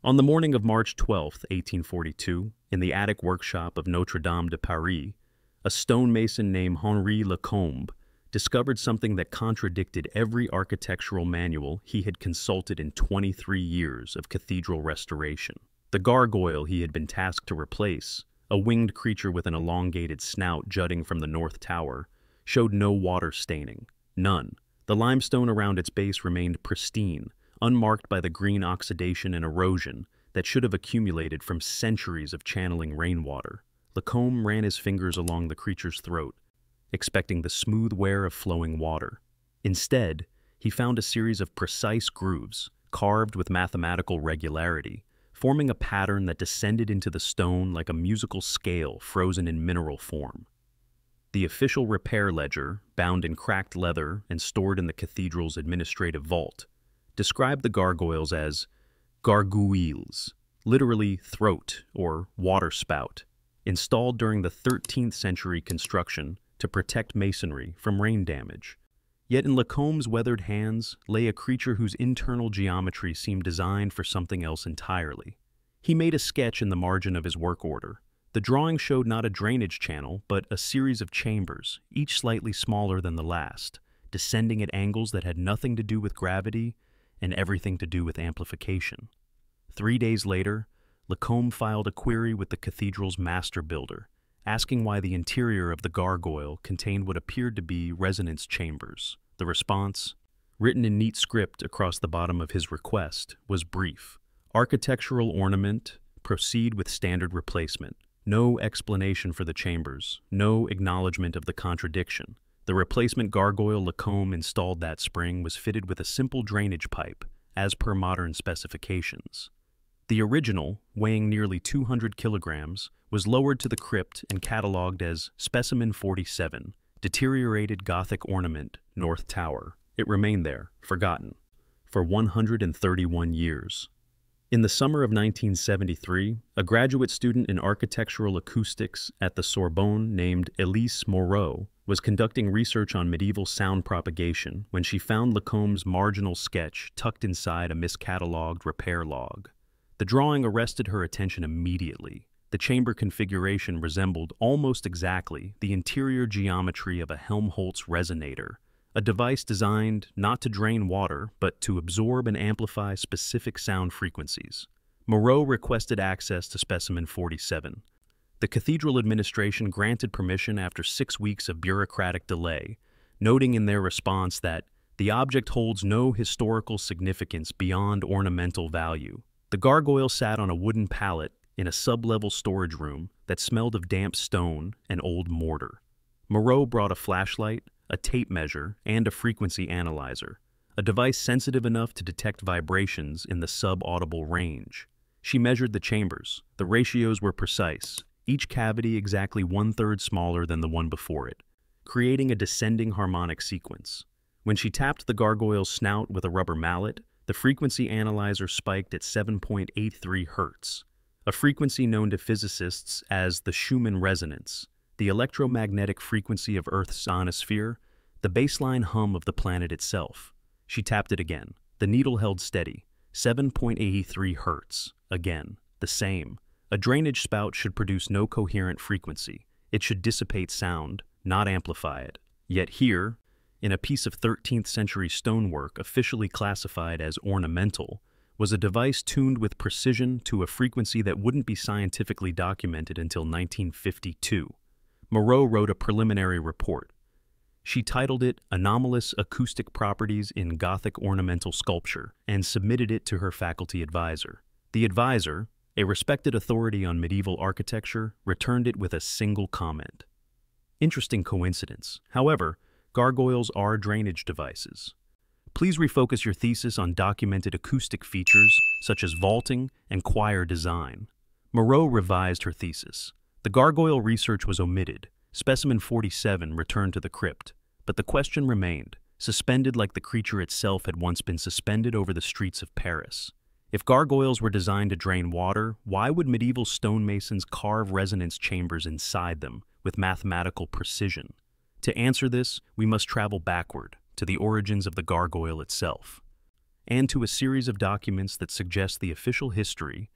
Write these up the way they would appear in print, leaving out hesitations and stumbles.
On the morning of March 12, 1842, in the attic workshop of Notre-Dame de Paris, a stonemason named Henri Lacombe discovered something that contradicted every architectural manual he had consulted in 23 years of cathedral restoration. The gargoyle he had been tasked to replace, a winged creature with an elongated snout jutting from the north tower, showed no water staining. None. The limestone around its base remained pristine, unmarked by the green oxidation and erosion that should have accumulated from centuries of channeling rainwater. Lacombe ran his fingers along the creature's throat, expecting the smooth wear of flowing water. Instead, he found a series of precise grooves, carved with mathematical regularity, forming a pattern that descended into the stone like a musical scale frozen in mineral form. The official repair ledger, bound in cracked leather and stored in the cathedral's administrative vault, described the gargoyles as gargouilles, literally throat or water spout, installed during the 13th century construction to protect masonry from rain damage. Yet in Lacombe's weathered hands lay a creature whose internal geometry seemed designed for something else entirely. He made a sketch in the margin of his work order. The drawing showed not a drainage channel, but a series of chambers, each slightly smaller than the last, descending at angles that had nothing to do with gravity and everything to do with amplification. 3 days later, Lacombe filed a query with the cathedral's master builder, asking why the interior of the gargoyle contained what appeared to be resonance chambers. The response, written in neat script across the bottom of his request, was brief. Architectural ornament, proceed with standard replacement. No explanation for the chambers, no acknowledgement of the contradiction. The replacement gargoyle Lacombe installed that spring was fitted with a simple drainage pipe, as per modern specifications. The original, weighing nearly 200 kilograms, was lowered to the crypt and catalogued as Specimen 47, Deteriorated Gothic Ornament, North Tower. It remained there, forgotten, for 131 years. In the summer of 1973, a graduate student in architectural acoustics at the Sorbonne named Elise Moreau was conducting research on medieval sound propagation when she found Lacombe's marginal sketch tucked inside a miscatalogued repair log. The drawing arrested her attention immediately. The chamber configuration resembled almost exactly the interior geometry of a Helmholtz resonator, a device designed not to drain water, but to absorb and amplify specific sound frequencies. Moreau requested access to Specimen 47. The cathedral administration granted permission after 6 weeks of bureaucratic delay, noting in their response that the object holds no historical significance beyond ornamental value. The gargoyle sat on a wooden pallet in a sub-level storage room that smelled of damp stone and old mortar. Moreau brought a flashlight, a tape measure, and a frequency analyzer, a device sensitive enough to detect vibrations in the sub-audible range. She measured the chambers. The ratios were precise, each cavity exactly 1/3 smaller than the one before it, creating a descending harmonic sequence. When she tapped the gargoyle's snout with a rubber mallet, the frequency analyzer spiked at 7.83 Hz, a frequency known to physicists as the Schumann resonance, the electromagnetic frequency of Earth's ionosphere, the baseline hum of the planet itself. She tapped it again. The needle held steady, 7.83 Hz. Again, the same. A drainage spout should produce no coherent frequency. It should dissipate sound, not amplify it. Yet here, in a piece of 13th century stonework officially classified as ornamental, was a device tuned with precision to a frequency that wouldn't be scientifically documented until 1952. Moreau wrote a preliminary report. She titled it Anomalous Acoustic Properties in Gothic Ornamental Sculpture and submitted it to her faculty advisor. The advisor, a respected authority on medieval architecture, returned it with a single comment. Interesting coincidence. However, gargoyles are drainage devices. Please refocus your thesis on documented acoustic features such as vaulting and choir design. Moreau revised her thesis. The gargoyle research was omitted. Specimen 47 returned to the crypt, but the question remained, suspended like the creature itself had once been suspended over the streets of Paris. If gargoyles were designed to drain water, why would medieval stonemasons carve resonance chambers inside them with mathematical precision? To answer this, we must travel backward to the origins of the gargoyle itself. and to a series of documents that suggest the official history,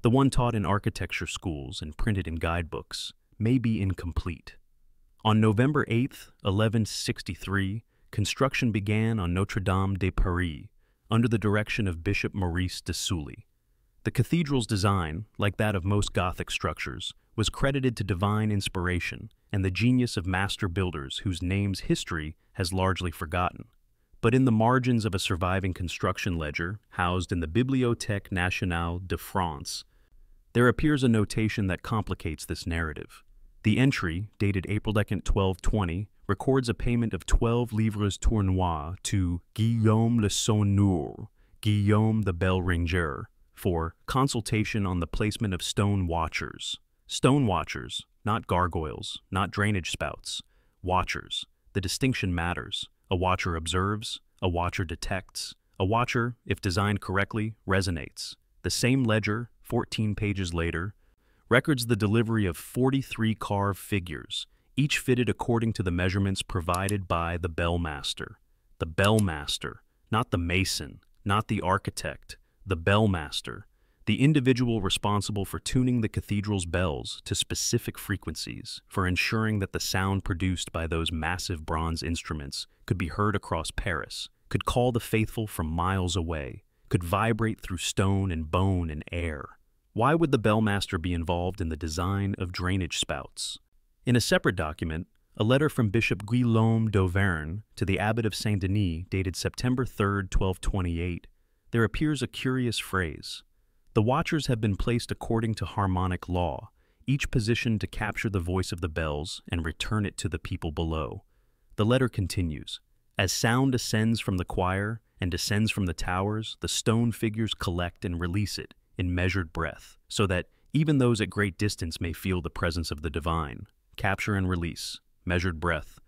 the one taught in architecture schools and printed in guidebooks, may be incomplete. On November 8, 1163, construction began on Notre-Dame de Paris under the direction of Bishop Maurice de Sully. The cathedral's design, like that of most Gothic structures, was credited to divine inspiration and the genius of master builders whose names history has largely forgotten. But in the margins of a surviving construction ledger, housed in the Bibliothèque Nationale de France, there appears a notation that complicates this narrative. The entry, dated April 2, 1220, records a payment of 12 livres tournois to Guillaume le Sonneur, Guillaume the Bell Ringer, for consultation on the placement of stone watchers. Stone watchers, not gargoyles, not drainage spouts. Watchers. The distinction matters. A watcher observes, a watcher detects. A watcher, if designed correctly, resonates. The same ledger, 14 pages later, records the delivery of 43 carved figures, each fitted according to the measurements provided by the bellmaster. The bellmaster, not the mason, not the architect, the bellmaster, the individual responsible for tuning the cathedral's bells to specific frequencies, for ensuring that the sound produced by those massive bronze instruments could be heard across Paris, could call the faithful from miles away, could vibrate through stone and bone and air. Why would the bellmaster be involved in the design of drainage spouts? In a separate document, a letter from Bishop Guillaume d'Auvergne to the abbot of Saint-Denis dated September 3, 1228, there appears a curious phrase. The watchers have been placed according to harmonic law, each positioned to capture the voice of the bells and return it to the people below. The letter continues, as sound ascends from the choir and descends from the towers, the stone figures collect and release it in measured breath, so that even those at great distance may feel the presence of the divine. Capture and release, measured breath.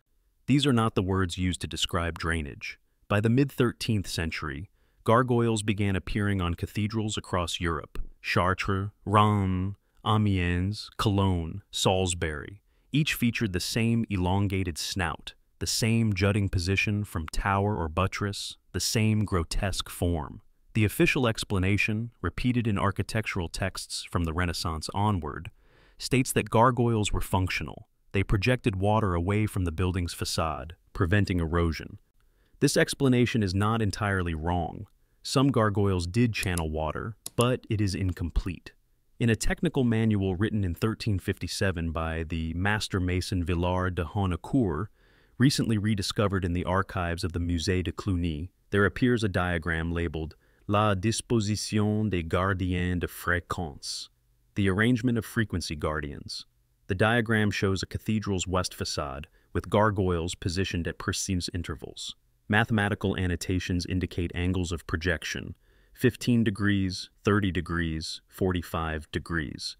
These are not the words used to describe drainage. By the mid-13th century, gargoyles began appearing on cathedrals across Europe. Chartres, Rennes, Amiens, Cologne, Salisbury. Each featured the same elongated snout, the same jutting position from tower or buttress, the same grotesque form. The official explanation, repeated in architectural texts from the Renaissance onward, states that gargoyles were functional. They projected water away from the building's facade, preventing erosion. This explanation is not entirely wrong. Some gargoyles did channel water, but it is incomplete. In a technical manual written in 1357 by the master mason Villard de Honnecourt, recently rediscovered in the archives of the Musée de Cluny, there appears a diagram labeled La disposition des gardiens de fréquence, the arrangement of frequency guardians. The diagram shows a cathedral's west facade, with gargoyles positioned at pristine intervals. Mathematical annotations indicate angles of projection, 15 degrees, 30 degrees, 45 degrees.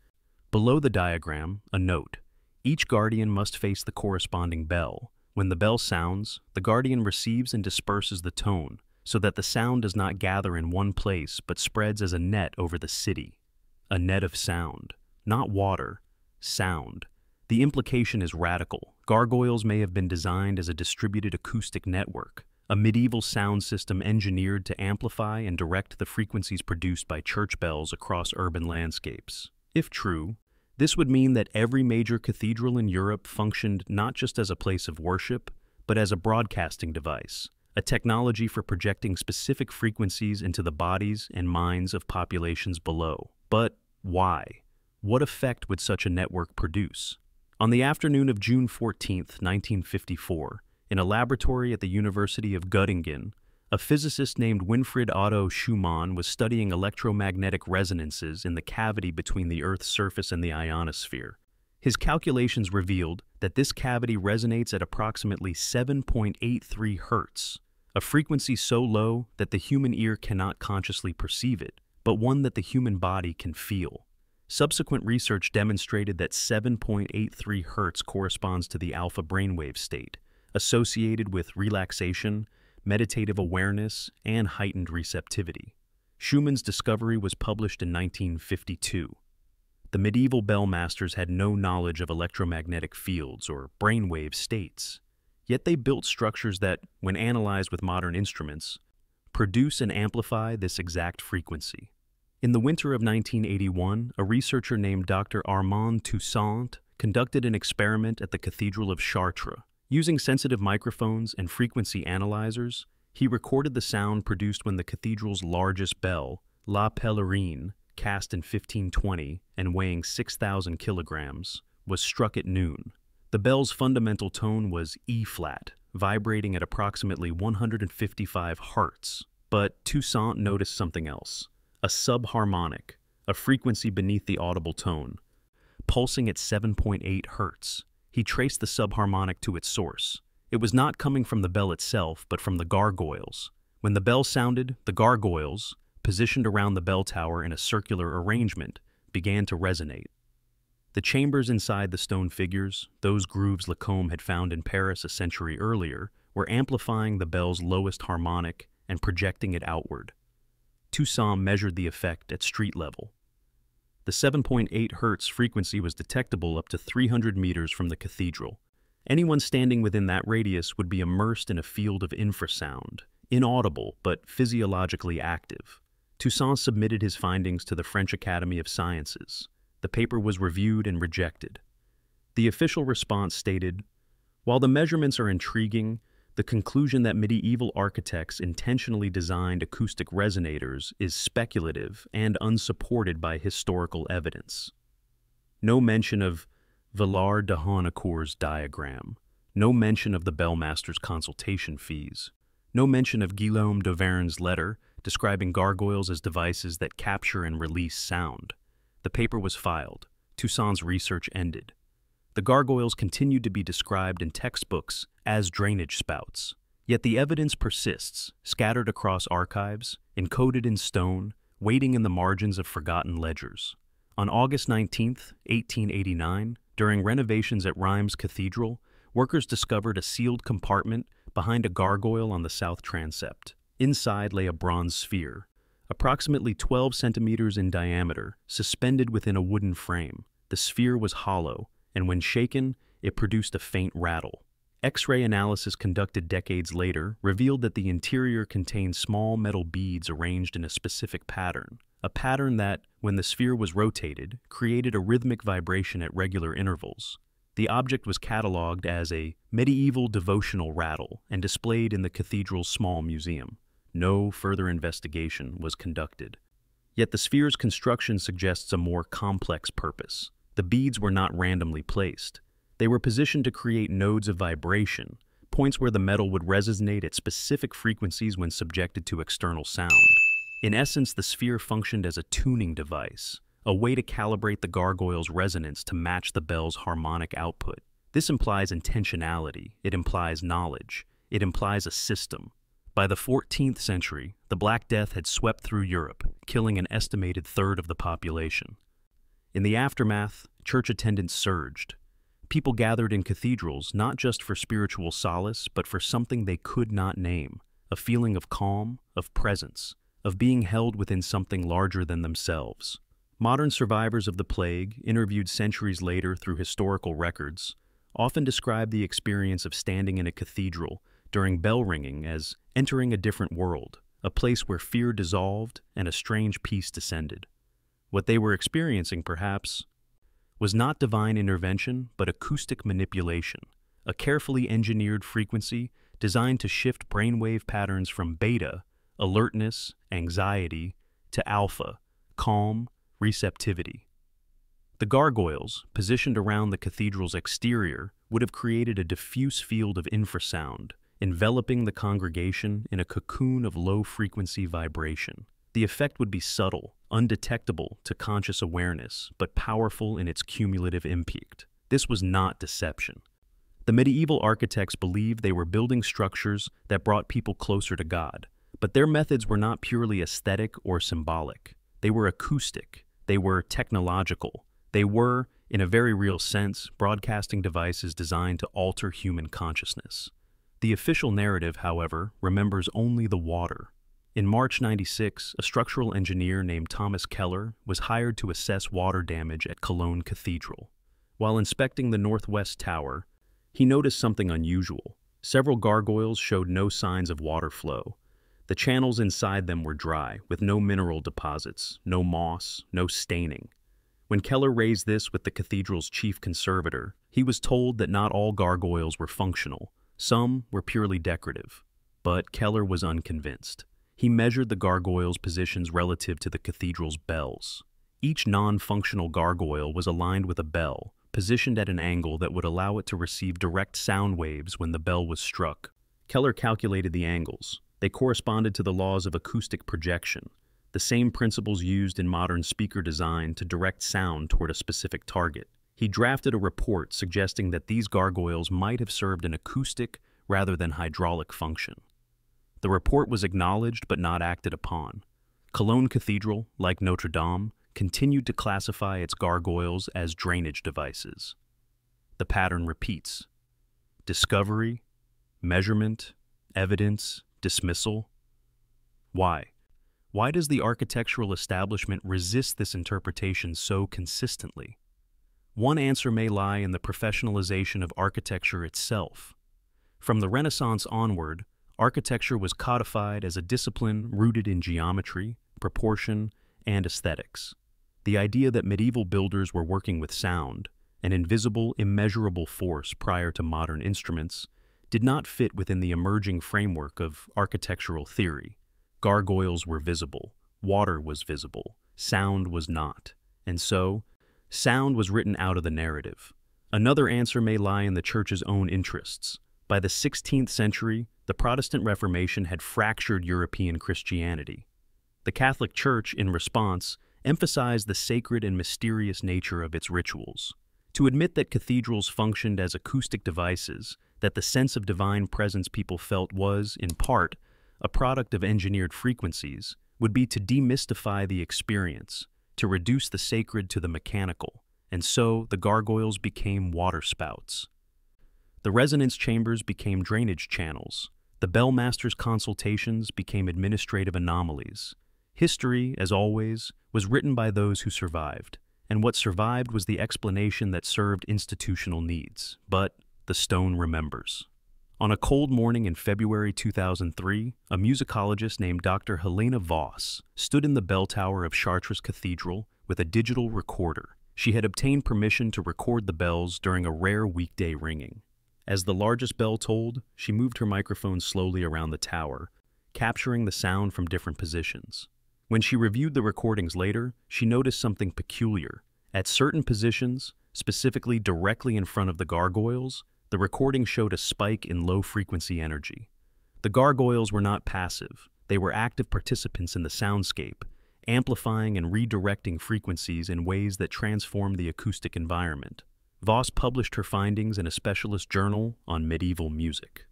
Below the diagram, a note. Each guardian must face the corresponding bell. When the bell sounds, the guardian receives and disperses the tone, so that the sound does not gather in one place but spreads as a net over the city. A net of sound. Not water. Sound. The implication is radical. Gargoyles may have been designed as a distributed acoustic network, a medieval sound system engineered to amplify and direct the frequencies produced by church bells across urban landscapes. If true, this would mean that every major cathedral in Europe functioned not just as a place of worship, but as a broadcasting device, a technology for projecting specific frequencies into the bodies and minds of populations below. But why? What effect would such a network produce? On the afternoon of June 14, 1954, in a laboratory at the University of Göttingen, a physicist named Winfried Otto Schumann was studying electromagnetic resonances in the cavity between the Earth's surface and the ionosphere. His calculations revealed that this cavity resonates at approximately 7.83 Hertz, a frequency so low that the human ear cannot consciously perceive it, but one that the human body can feel. Subsequent research demonstrated that 7.83 Hertz corresponds to the alpha brainwave state, associated with relaxation, meditative awareness, and heightened receptivity. Schumann's discovery was published in 1952. The medieval bellmasters had no knowledge of electromagnetic fields or brainwave states, yet they built structures that, when analyzed with modern instruments, produce and amplify this exact frequency. In the winter of 1981, a researcher named Dr. Armand Toussaint conducted an experiment at the Cathedral of Chartres. Using sensitive microphones and frequency analyzers, he recorded the sound produced when the cathedral's largest bell, La Pèlerine, cast in 1520 and weighing 6,000 kilograms, was struck at noon. The bell's fundamental tone was E-flat, vibrating at approximately 155 Hz. But Toussaint noticed something else. A subharmonic, a frequency beneath the audible tone, pulsing at 7.8 Hz. He traced the subharmonic to its source. It was not coming from the bell itself, but from the gargoyles. When the bell sounded, the gargoyles, positioned around the bell tower in a circular arrangement, began to resonate. The chambers inside the stone figures, those grooves Lacombe had found in Paris a century earlier, were amplifying the bell's lowest harmonic and projecting it outward. Toussaint measured the effect at street level. The 7.8 Hz frequency was detectable up to 300 meters from the cathedral. Anyone standing within that radius would be immersed in a field of infrasound, inaudible but physiologically active. Toussaint submitted his findings to the French Academy of Sciences. The paper was reviewed and rejected. The official response stated, "While the measurements are intriguing, the conclusion that medieval architects intentionally designed acoustic resonators is speculative and unsupported by historical evidence." No mention of Villard de Honnecourt's diagram, no mention of the bellmaster's consultation fees, no mention of Guillaume d'Auvergne's letter describing gargoyles as devices that capture and release sound. The paper was filed. Toussaint's research ended. The gargoyles continued to be described in textbooks as drainage spouts. Yet the evidence persists, scattered across archives, encoded in stone, waiting in the margins of forgotten ledgers. On August 19, 1889, during renovations at Reims Cathedral, workers discovered a sealed compartment behind a gargoyle on the south transept. Inside lay a bronze sphere, approximately 12 centimeters in diameter, suspended within a wooden frame. The sphere was hollow, and when shaken, it produced a faint rattle. X-ray analysis conducted decades later revealed that the interior contained small metal beads arranged in a specific pattern, a pattern that, when the sphere was rotated, created a rhythmic vibration at regular intervals. The object was catalogued as a medieval devotional rattle and displayed in the cathedral's small museum. No further investigation was conducted. Yet the sphere's construction suggests a more complex purpose. The beads were not randomly placed. They were positioned to create nodes of vibration, points where the metal would resonate at specific frequencies when subjected to external sound. In essence, the sphere functioned as a tuning device, a way to calibrate the gargoyle's resonance to match the bell's harmonic output. This implies intentionality, it implies knowledge, it implies a system. By the 14th century, the Black Death had swept through Europe, killing an estimated third of the population. In the aftermath, church attendance surged. People gathered in cathedrals not just for spiritual solace, but for something they could not name, a feeling of calm, of presence, of being held within something larger than themselves. Modern survivors of the plague, interviewed centuries later through historical records, often describe the experience of standing in a cathedral during bell ringing as entering a different world, a place where fear dissolved and a strange peace descended. What they were experiencing, perhaps, was not divine intervention, but acoustic manipulation, a carefully engineered frequency designed to shift brainwave patterns from beta, alertness, anxiety, to alpha, calm, receptivity. The gargoyles, positioned around the cathedral's exterior, would have created a diffuse field of infrasound, enveloping the congregation in a cocoon of low-frequency vibration. The effect would be subtle, undetectable to conscious awareness, but powerful in its cumulative impact. This was not deception. The medieval architects believed they were building structures that brought people closer to God, but their methods were not purely aesthetic or symbolic. They were acoustic. They were technological. They were, in a very real sense, broadcasting devices designed to alter human consciousness. The official narrative, however, remembers only the water. In March '96, a structural engineer named Thomas Keller was hired to assess water damage at Cologne Cathedral. While inspecting the northwest tower, he noticed something unusual. Several gargoyles showed no signs of water flow. The channels inside them were dry, with no mineral deposits, no moss, no staining. When Keller raised this with the cathedral's chief conservator, he was told that not all gargoyles were functional. Some were purely decorative. But Keller was unconvinced. He measured the gargoyles' positions relative to the cathedral's bells. Each non-functional gargoyle was aligned with a bell, positioned at an angle that would allow it to receive direct sound waves when the bell was struck. Keller calculated the angles. They corresponded to the laws of acoustic projection, the same principles used in modern speaker design to direct sound toward a specific target. He drafted a report suggesting that these gargoyles might have served an acoustic rather than hydraulic function. The report was acknowledged but not acted upon. Cologne Cathedral, like Notre-Dame, continued to classify its gargoyles as drainage devices. The pattern repeats. Discovery, measurement, evidence, dismissal. Why? Why does the architectural establishment resist this interpretation so consistently? One answer may lie in the professionalization of architecture itself. From the Renaissance onward, architecture was codified as a discipline rooted in geometry, proportion, and aesthetics. The idea that medieval builders were working with sound, an invisible, immeasurable force prior to modern instruments, did not fit within the emerging framework of architectural theory. Gargoyles were visible, water was visible, sound was not, and so, sound was written out of the narrative. Another answer may lie in the Church's own interests. By the 16th century, the Protestant Reformation had fractured European Christianity. The Catholic Church, in response, emphasized the sacred and mysterious nature of its rituals. To admit that cathedrals functioned as acoustic devices, that the sense of divine presence people felt was, in part, a product of engineered frequencies, would be to demystify the experience, to reduce the sacred to the mechanical, and so the gargoyles became waterspouts. The resonance chambers became drainage channels. The bellmaster's consultations became administrative anomalies. History, as always, was written by those who survived, and what survived was the explanation that served institutional needs. But the stone remembers. On a cold morning in February 2003, a musicologist named Dr. Helena Voss stood in the bell tower of Chartres Cathedral with a digital recorder. She had obtained permission to record the bells during a rare weekday ringing. As the largest bell tolled, she moved her microphone slowly around the tower, capturing the sound from different positions. When she reviewed the recordings later, she noticed something peculiar. At certain positions, specifically directly in front of the gargoyles, the recording showed a spike in low-frequency energy. The gargoyles were not passive. They were active participants in the soundscape, amplifying and redirecting frequencies in ways that transformed the acoustic environment. Voss published her findings in a specialist journal on medieval music.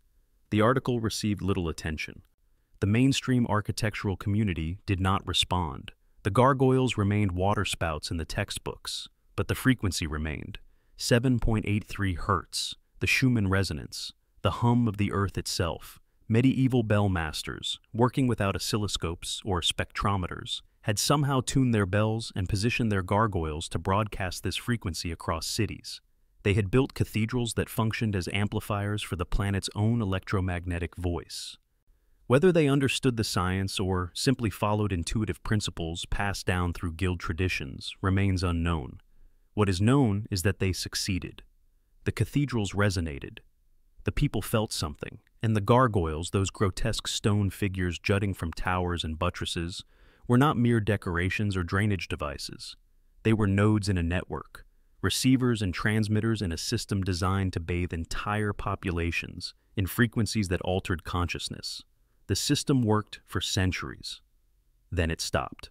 The article received little attention. The mainstream architectural community did not respond. The gargoyles remained waterspouts in the textbooks, but the frequency remained. 7.83 Hertz, the Schumann resonance, the hum of the earth itself. Medieval bell masters, working without oscilloscopes or spectrometers, had somehow tuned their bells and positioned their gargoyles to broadcast this frequency across cities. They had built cathedrals that functioned as amplifiers for the planet's own electromagnetic voice. Whether they understood the science or simply followed intuitive principles passed down through guild traditions remains unknown. What is known is that they succeeded. The cathedrals resonated. The people felt something, and the gargoyles, those grotesque stone figures jutting from towers and buttresses, were not mere decorations or drainage devices. They were nodes in a network, receivers and transmitters in a system designed to bathe entire populations in frequencies that altered consciousness. The system worked for centuries. Then it stopped.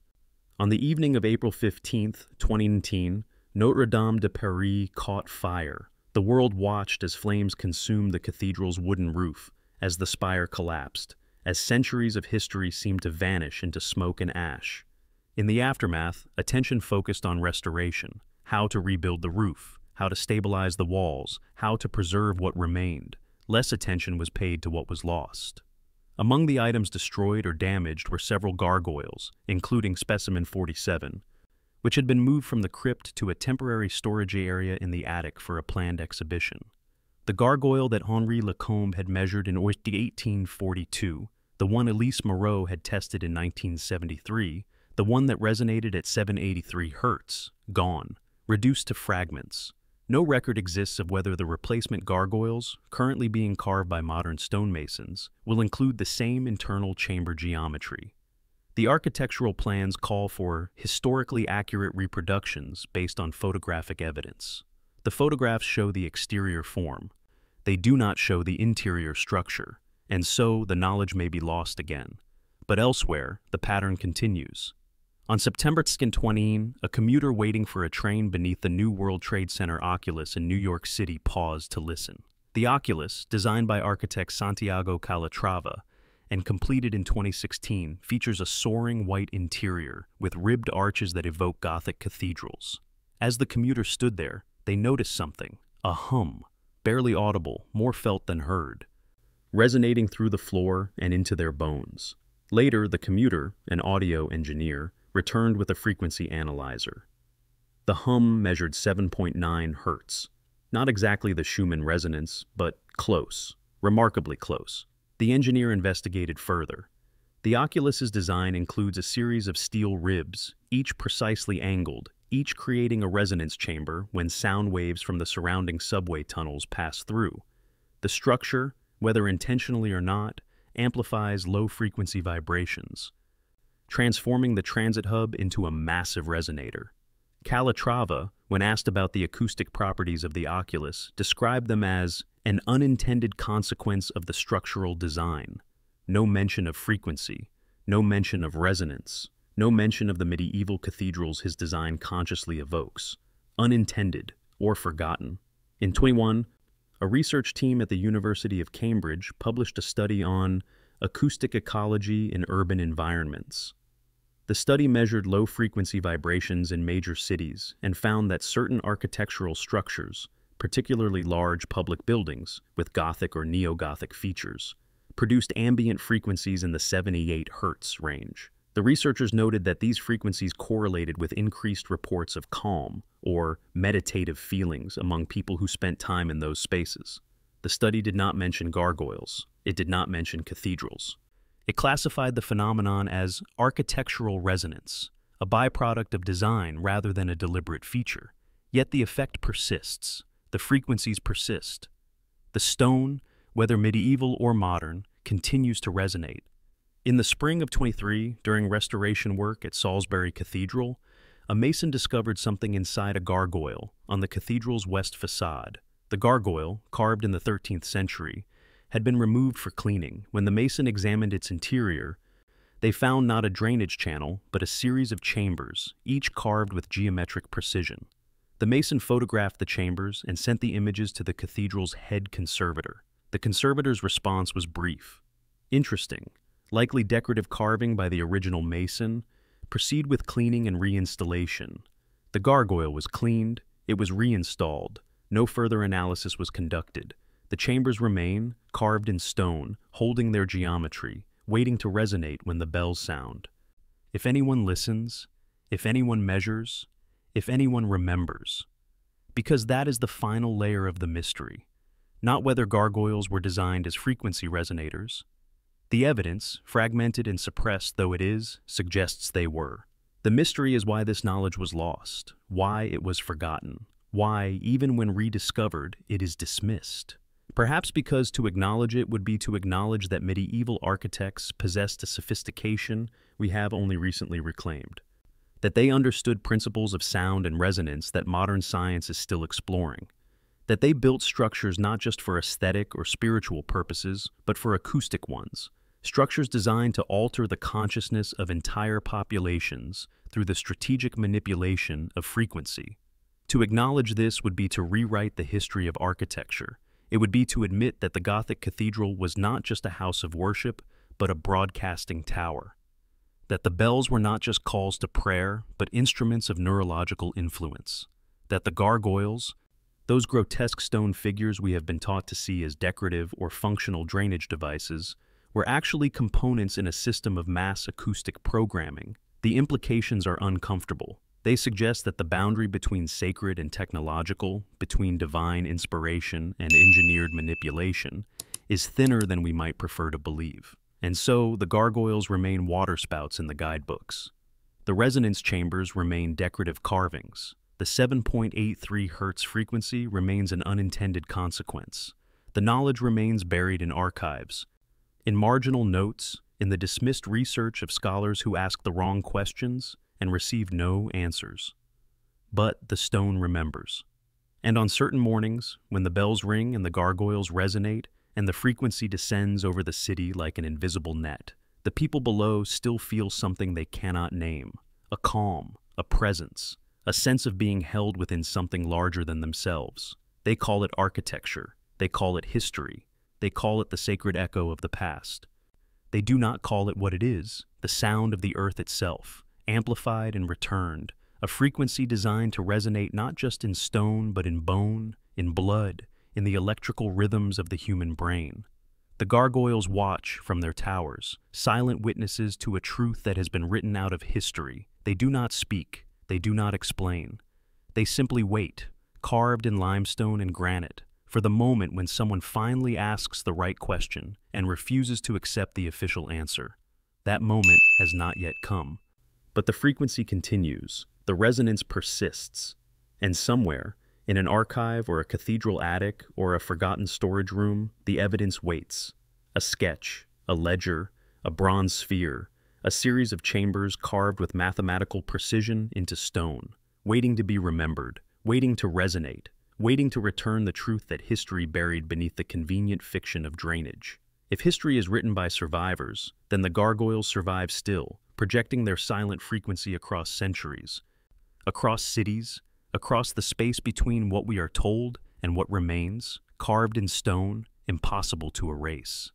On the evening of April 15, 2019, Notre-Dame de Paris caught fire. The world watched as flames consumed the cathedral's wooden roof, as the spire collapsed, as centuries of history seemed to vanish into smoke and ash. In the aftermath, attention focused on restoration, how to rebuild the roof, how to stabilize the walls, how to preserve what remained. Less attention was paid to what was lost. Among the items destroyed or damaged were several gargoyles, including specimen 47, which had been moved from the crypt to a temporary storage area in the attic for a planned exhibition. The gargoyle that Henri Lacombe had measured in 1842, the one Elise Moreau had tested in 1973, the one that resonated at 783 Hz, gone, reduced to fragments. No record exists of whether the replacement gargoyles, currently being carved by modern stonemasons, will include the same internal chamber geometry. The architectural plans call for historically accurate reproductions based on photographic evidence. The photographs show the exterior form. They do not show the interior structure, and so the knowledge may be lost again. But elsewhere, the pattern continues. On September 20, a commuter waiting for a train beneath the new World Trade Center Oculus in New York City paused to listen. The Oculus, designed by architect Santiago Calatrava and completed in 2016, features a soaring white interior with ribbed arches that evoke Gothic cathedrals. As the commuter stood there, they noticed something, a hum, barely audible, more felt than heard, resonating through the floor and into their bones. Later, the commuter, an audio engineer, returned with a frequency analyzer. The hum measured 7.9 Hz. Not exactly the Schumann resonance, but close, remarkably close. The engineer investigated further. The Oculus's design includes a series of steel ribs, each precisely angled, each creating a resonance chamber when sound waves from the surrounding subway tunnels pass through. The structure, whether intentionally or not, amplifies low-frequency vibrations, transforming the transit hub into a massive resonator. Calatrava, when asked about the acoustic properties of the Oculus, described them as an unintended consequence of the structural design. No mention of frequency, no mention of resonance, no mention of the medieval cathedrals his design consciously evokes. Unintended or forgotten. In 2021, a research team at the University of Cambridge published a study on acoustic ecology in urban environments. The study measured low-frequency vibrations in major cities and found that certain architectural structures, particularly large public buildings with Gothic or Neo-Gothic features, produced ambient frequencies in the 78 Hz range. The researchers noted that these frequencies correlated with increased reports of calm or meditative feelings among people who spent time in those spaces. The study did not mention gargoyles. It did not mention cathedrals. It classified the phenomenon as architectural resonance, a byproduct of design rather than a deliberate feature. Yet the effect persists. The frequencies persist. The stone, whether medieval or modern, continues to resonate. In the spring of 23, during restoration work at Salisbury Cathedral, a mason discovered something inside a gargoyle on the cathedral's west facade. The gargoyle, carved in the 13th century, had been removed for cleaning. When the mason examined its interior, they found not a drainage channel, but a series of chambers, each carved with geometric precision. The mason photographed the chambers and sent the images to the cathedral's head conservator. The conservator's response was brief. Interesting. Likely decorative carving by the original mason. Proceed with cleaning and reinstallation. The gargoyle was cleaned. It was reinstalled. No further analysis was conducted. The chambers remain, carved in stone, holding their geometry, waiting to resonate when the bells sound. If anyone listens, if anyone measures, if anyone remembers. Because that is the final layer of the mystery. Not whether gargoyles were designed as frequency resonators. The evidence, fragmented and suppressed though it is, suggests they were. The mystery is why this knowledge was lost, why it was forgotten, why, even when rediscovered, it is dismissed. Perhaps because to acknowledge it would be to acknowledge that medieval architects possessed a sophistication we have only recently reclaimed. That they understood principles of sound and resonance that modern science is still exploring. That they built structures not just for aesthetic or spiritual purposes, but for acoustic ones. Structures designed to alter the consciousness of entire populations through the strategic manipulation of frequency. To acknowledge this would be to rewrite the history of architecture. It would be to admit that the Gothic cathedral was not just a house of worship, but a broadcasting tower. That the bells were not just calls to prayer, but instruments of neurological influence. That the gargoyles, those grotesque stone figures we have been taught to see as decorative or functional drainage devices, were actually components in a system of mass acoustic programming. The implications are uncomfortable. They suggest that the boundary between sacred and technological, between divine inspiration and engineered manipulation, is thinner than we might prefer to believe. And so, the gargoyles remain waterspouts in the guidebooks. The resonance chambers remain decorative carvings. The 7.83 Hz frequency remains an unintended consequence. The knowledge remains buried in archives, in marginal notes, in the dismissed research of scholars who ask the wrong questions and receive no answers. But the stone remembers. And on certain mornings, when the bells ring and the gargoyles resonate, and the frequency descends over the city like an invisible net, the people below still feel something they cannot name. A calm, a presence, a sense of being held within something larger than themselves. They call it architecture. They call it history. They call it the sacred echo of the past. They do not call it what it is, the sound of the earth itself, amplified and returned, a frequency designed to resonate not just in stone but in bone, in blood, in the electrical rhythms of the human brain. The gargoyles watch from their towers, silent witnesses to a truth that has been written out of history. They do not speak, they do not explain. They simply wait, carved in limestone and granite, for the moment when someone finally asks the right question and refuses to accept the official answer. That moment has not yet come. But the frequency continues, the resonance persists, and somewhere, in an archive or a cathedral attic or a forgotten storage room, the evidence waits. A sketch, a ledger, a bronze sphere, a series of chambers carved with mathematical precision into stone, waiting to be remembered, waiting to resonate, waiting to return the truth that history buried beneath the convenient fiction of drainage. If history is written by survivors, then the gargoyles survive still, projecting their silent frequency across centuries, across cities, across the space between what we are told and what remains, carved in stone, impossible to erase.